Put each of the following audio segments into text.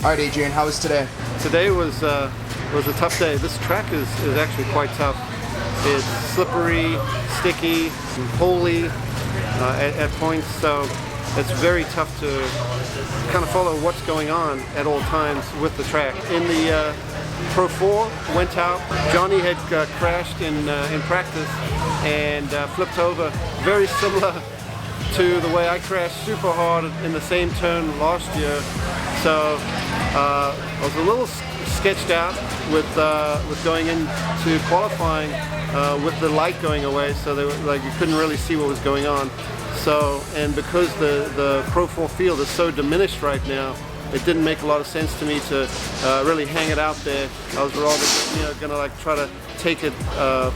All right, Adrian, how was today? Today was a tough day. This track is actually quite tough. It's slippery, sticky, holy at points, so it's very tough to kind of follow what's going on at all times with the track. In the Pro 4 went out, Johnny had crashed in practice and flipped over, very similar to the way I crashed super hard in the same turn last year. So I was a little sketched out with going into qualifying with the light going away, so they were, like, you couldn't really see what was going on. So, and because the Pro 4 field is so diminished right now, it didn't make a lot of sense to me to really hang it out there. I was rather, gonna like try to take it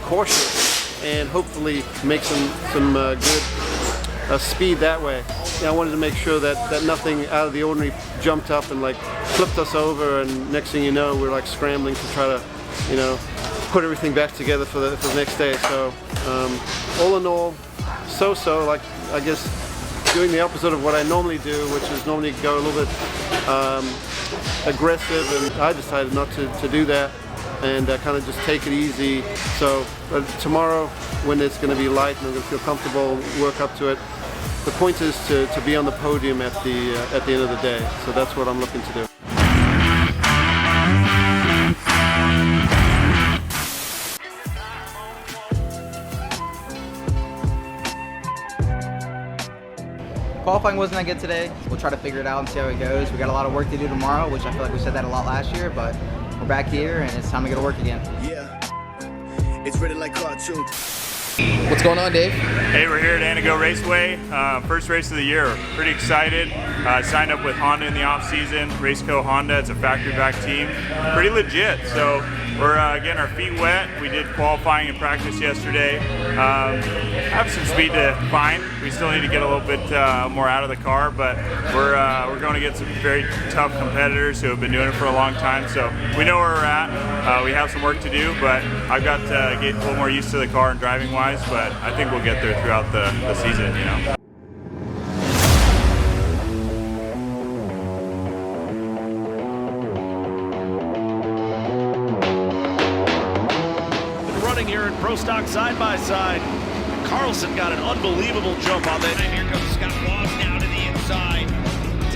cautious and hopefully make some good speed that way. I wanted to make sure that nothing out of the ordinary jumped up and like flipped us over, and next thing you know, we're like scrambling to try to, put everything back together for the next day. So all in all, so like, I guess doing the opposite of what I normally do, which is normally go a little bit aggressive, and I decided not to do that and kind of just take it easy. So tomorrow, when it's going to be light and I'm going to feel comfortable, work up to it. The point is to be on the podium at the end of the day. So that's what I'm looking to do. Qualifying wasn't that good today. We'll try to figure it out and see how it goes. We got a lot of work to do tomorrow, which I feel like we said that a lot last year, but we're back here and it's time to go to work again. Yeah, it's written like cartoon. What's going on, Dave? Hey, we're here at Antigo Raceway, first race of the year. Pretty excited. Signed up with Honda in the off season. Raceco Honda, it's a factory back team. Pretty legit. So we're getting our feet wet. We did qualifying and practice yesterday. Have some speed to find. We still need to get a little bit more out of the car, but we're going to get some very tough competitors who have been doing it for a long time. So we know where we're at. We have some work to do, but I've got to get a little more used to the car and driving wise. But I think we'll get there throughout the season, Running here in Pro Stock side-by-side. Carlson got an unbelievable jump on that. And here comes Scott Wass now to the inside.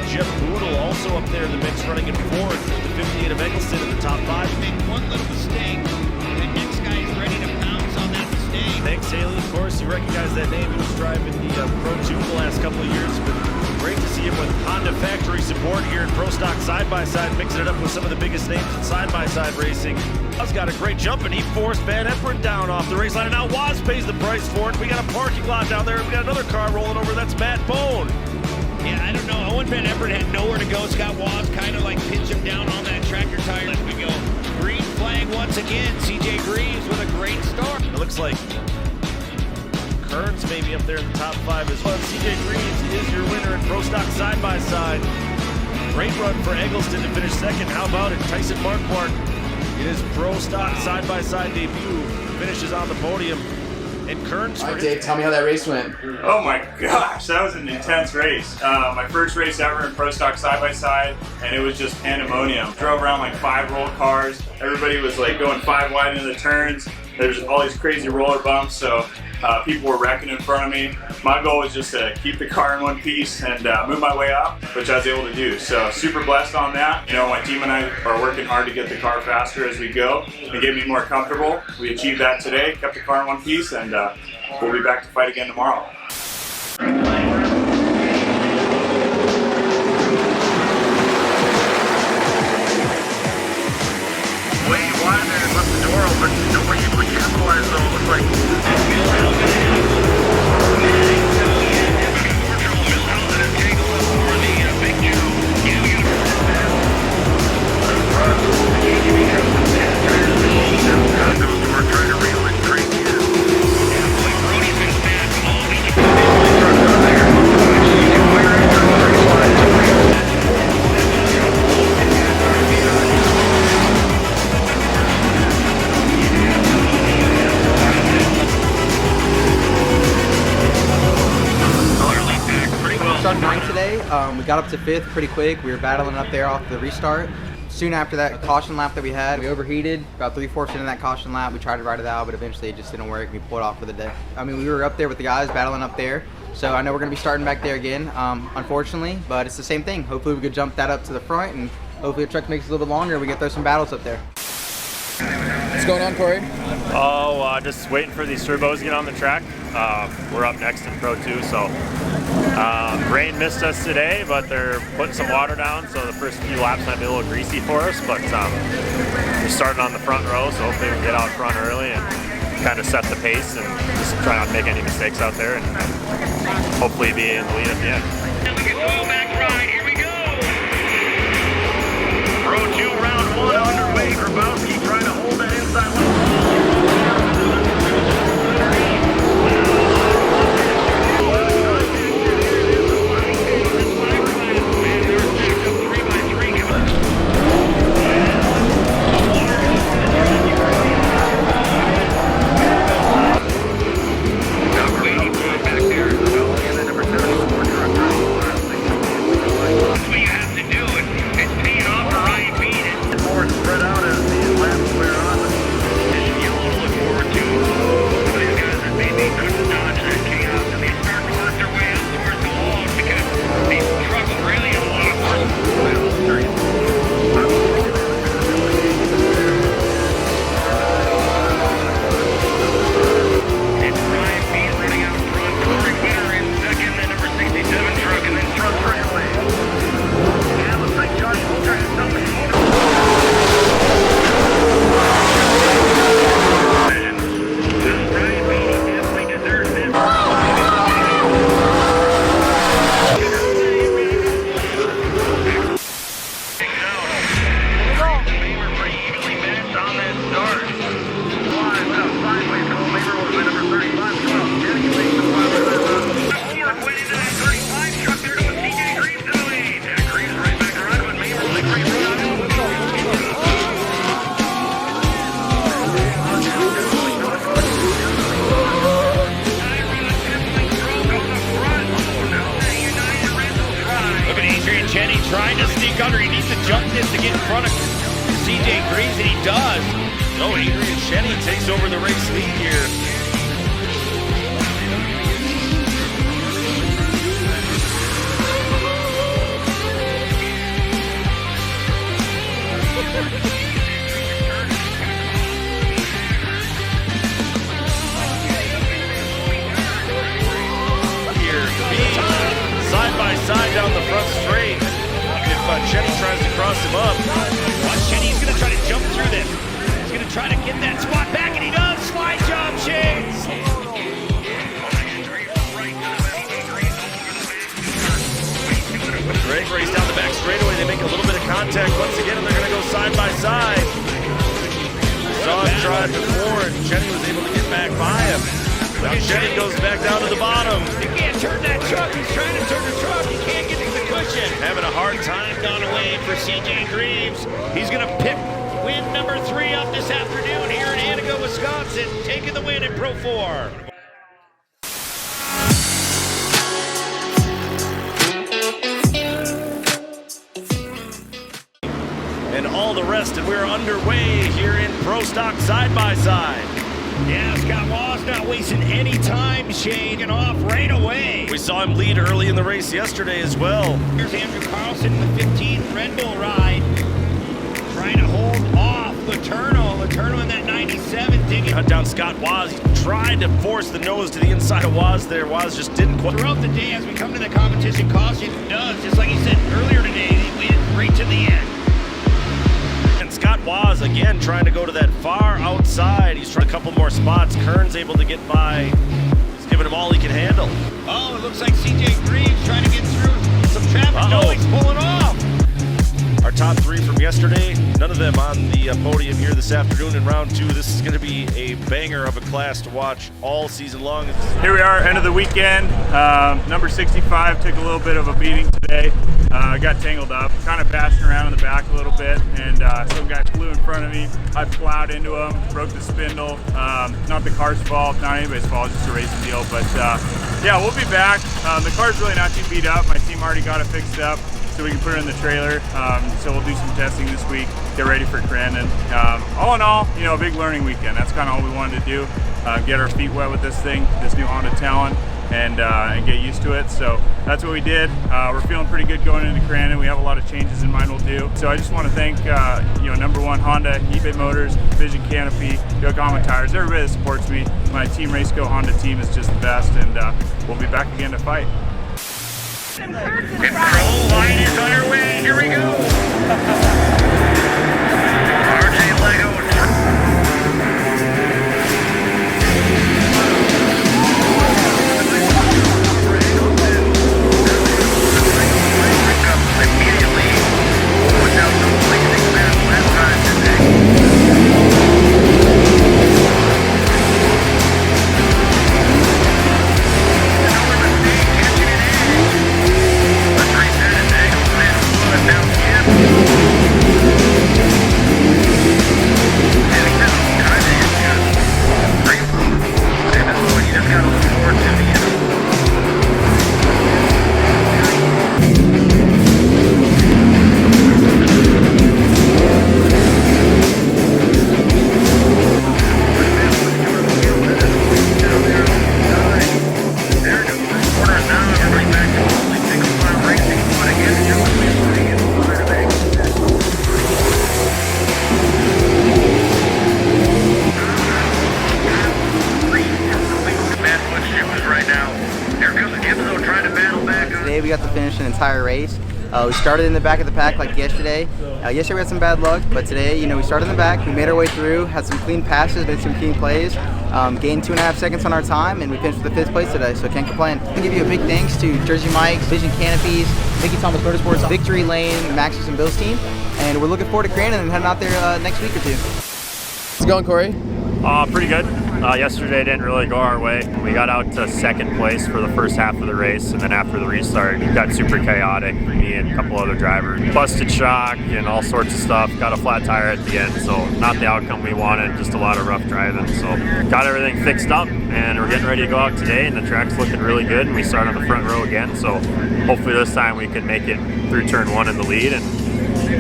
Jeff Boodle also up there in the mix, running in fourth. The 58 of Eggleston in the top 5. Make one little mistake, the next guy is ready to pounce on that mistake. Thanks, Haley. Of course, you recognize that name. He was driving the Pro 2 the last couple of years, but great to see him with Honda factory support here in Pro Stock side-by-side, mixing it up with some of the biggest names in side-by-side racing. Waz got a great jump, and he forced Van Eperen down off the race line, and now Waz pays the price for it. We got a parking lot down there, and we got another car rolling over. That's Matt Bone. Yeah, I don't know. Owen Van Eperen had nowhere to go. Scott Wass kind of like pinched him down on that tractor tire. As we go, green flag once again. CJ Greaves with a great start. It looks like Kearns maybe up there in the top 5 as well. CJ Greaves is your winner in Pro Stock side-by-side. Great run for Eggleston to finish second. How about it? Tyson Marquardt in his Pro Stock side-by-side debut finishes on the podium. And Kearns. All right, Dave, tell me how that race went. Oh my gosh, that was an intense race. My first race ever in Pro Stock side-by-side, and it was just pandemonium. Drove around like 5 roll cars. Everybody was like going 5 wide into the turns. There's all these crazy roller bumps, so people were wrecking in front of me. My goal was just to keep the car in one piece and move my way up, which I was able to do. So super blessed on that. My team and I are working hard to get the car faster as we go and get me more comfortable. We achieved that today, kept the car in one piece, and we'll be back to fight again tomorrow. Way wide there and left the door open. Nobody would capitalize though. It looked like today. We got up to 5th pretty quick. We were battling up there off the restart. Soon after that caution lap that we had, we overheated about 3/4 into that caution lap. We tried to ride it out, but eventually it just didn't work. We pulled off for the day. I mean, we were up there with the guys battling up there. So I know we're going to be starting back there again, unfortunately, but it's the same thing. Hopefully we could jump that up to the front, and hopefully the truck makes it a little bit longer and we can throw some battles up there. What's going on, Cory? Oh, just waiting for these turbos to get on the track. We're up next in Pro 2, so rain missed us today, but they're putting some water down, so the first few laps might be a little greasy for us, but we're starting on the front row, so hopefully we can get out front early and kind of set the pace and just try not to make any mistakes out there and hopefully be in the lead at the end. And we get 12 back ride. Here we go. Pro 2 round 1 underway. Grabowski trying to hold that inside line. Adrian Cenni trying to sneak under. He needs to jump this to get in front of CJ Greaves, and he does. So Adrian Cenni takes over the race lead here. Side by side down the front straight. If Cenni tries to cross him up. Watch Cenni, he's going to try to jump through this. He's going to try to get that spot back, and he does. Slide job, Shades. Great race down the back straightaway. They make a little bit of contact once again, and they're going to go side by side. Saw him drive before, and Cenni was able to get back by him. Now Cenni goes back down to the bottom. He can't turn that truck. He's trying to turn the truck. He can't get to the cushion. Having a hard time. Gone away for CJ Greaves. He's going to pick win number 3 up this afternoon here in Antigo, Wisconsin, taking the win in Pro 4. And all the rest, and we're underway here in Pro Stock side by side. Yeah, Scott Waz not wasting any time, Shane, and off right away. We saw him lead early in the race yesterday as well. Here's Andrew Carlson in the 15 Red Bull ride, trying to hold off Letourneau in that 97, digging. Cut down Scott Waz. He tried to force the nose to the inside of Waz there. Waz just didn't quite. Throughout the day, as we come to the competition, caution does, just like he said earlier today, he wins right to the end. And Scott Waz again trying to go to that far outside. He's trying a couple more spots. Kern's able to get by. He's giving him all he can handle. Oh, it looks like CJ Greaves trying to get through some traffic. No, he's pulling off. Our top 3 from yesterday, none of them on the podium here this afternoon in round 2. This is going to be a banger of a class to watch all season long. Here we are, end of the weekend. Number 65 took a little bit of a beating today. Got tangled up, kind of bashing around in the back a little bit, and some guy flew in front of me. I plowed into him, broke the spindle. Not the car's fault, not anybody's fault, just a racing deal. But yeah, we'll be back. The car's really not too beat up. My team already got it fixed up, so we can put it in the trailer. So we'll do some testing this week, get ready for Crandon. All in all, you know, a big learning weekend. That's kind of all we wanted to do, get our feet wet with this thing, this new Honda Talon, and get used to it. So that's what we did. We're feeling pretty good going into Crandon. We have a lot of changes in mind we'll do. So I just want to thank number 1 Honda, eBay Motors, Vision Canopy, Yokohama Tires, everybody that supports me. My Team Raceco Honda team is just the best, and we'll be back again to fight. Control line is underway. Here we go. RJ Lego. Immediately put down some blazing fast last time today. Today we got to finish an entire race. We started in the back of the pack like yesterday. Yesterday we had some bad luck, but today, you know, we started in the back, we made our way through, had some clean passes, made some clean plays, gained 2.5 seconds on our time, and we finished with the 5th place today, so can't complain. I can give you a big thanks to Jersey Mike's, Vision Canopies, Mickey Thomas Motorsports, Victory Lane, Maxis and Bill's team, and we're looking forward to Crandon and heading out there next week or two. How's it going, Cory? Pretty good. Yesterday didn't really go our way. We got out to 2nd place for the first half of the race, and then after the restart, it got super chaotic. Me and a couple other drivers busted shock and all sorts of stuff. Got a flat tire at the end, so not the outcome we wanted, just a lot of rough driving. So got everything fixed up, and we're getting ready to go out today, and the track's looking really good, and we start on the front row again. So hopefully this time we can make it through turn 1 in the lead and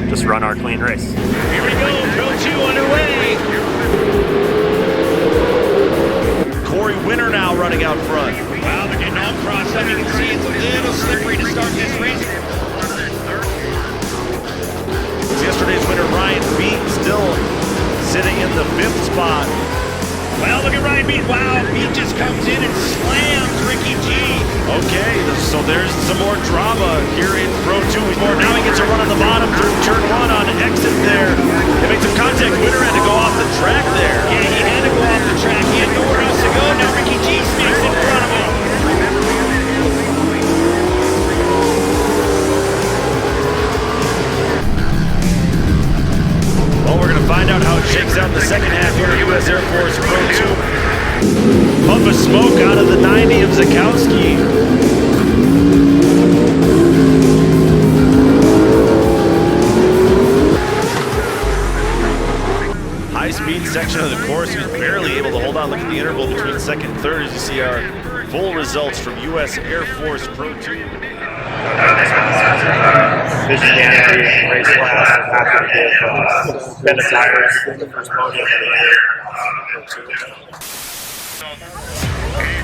just run our clean race. Here we go, Pro 2 underway. Cory Winner now running out front. Wow, they're getting all crossed up. You can see it's a little slippery to start this race. Yesterday's winner, Ryan Beat, still sitting in the 5th spot. Well, look at Ryan Beat. Wow, Beat just comes in and slams Ricky G. Okay, so there's some more drama here in Pro 2. Now he gets a run on the bottom through turn 1 on exit there. They make some contact. Winner had to go off the track there. Yeah, he had to go off the track. He had nowhere else to go. Now Ricky G sneaks in front of him. Well, we're going to find out how it shakes out in the second half here at U.S. Air Force Pro 2. Puff of smoke out of the 90 of Zakowski. High-speed section of the course. He was barely able to hold on. Look at the interval between 2nd and 3rd as you see our full results from U.S. Air Force Pro 2. Vision Canopy race class. Happy to give Ben the tires the first podium of the year.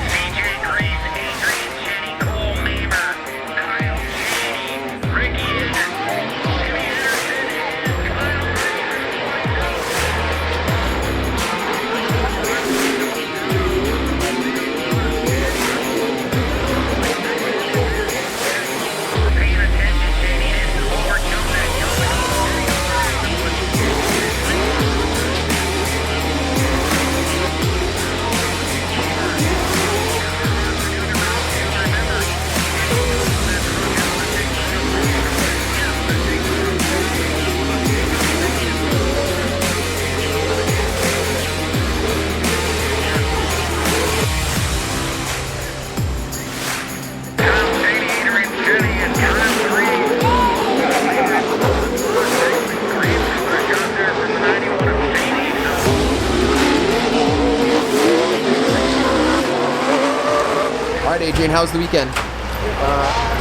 CJ Greaves, Adrian Cenni, Cole Mamer, Kyle Shady, Ricky paying attention, Shady, didn't overjump that yellow. Adrian, how's the weekend?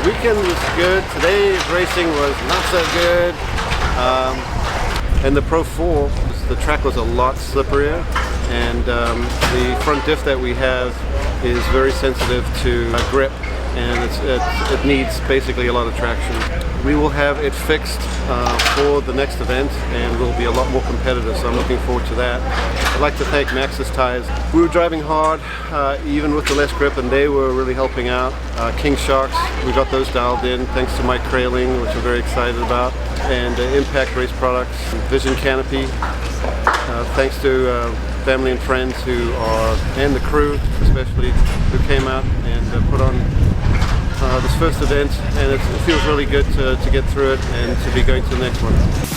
Weekend was good. Today's racing was not so good. And the Pro 4, the track was a lot slipperier, and the front diff that we have is very sensitive to grip, and it needs basically a lot of traction. We will have it fixed for the next event, and we'll be a lot more competitive, so I'm looking forward to that. I'd like to thank Maxxis Tires. We were driving hard, even with the less grip, and they were really helping out. King Sharks, we got those dialed in thanks to Mike Kraling, which I'm very excited about, and Impact Race Products, Vision Canopy, thanks to family and friends and the crew especially, who came out and put on this first event, and it feels really good to get through it and to be going to the next one.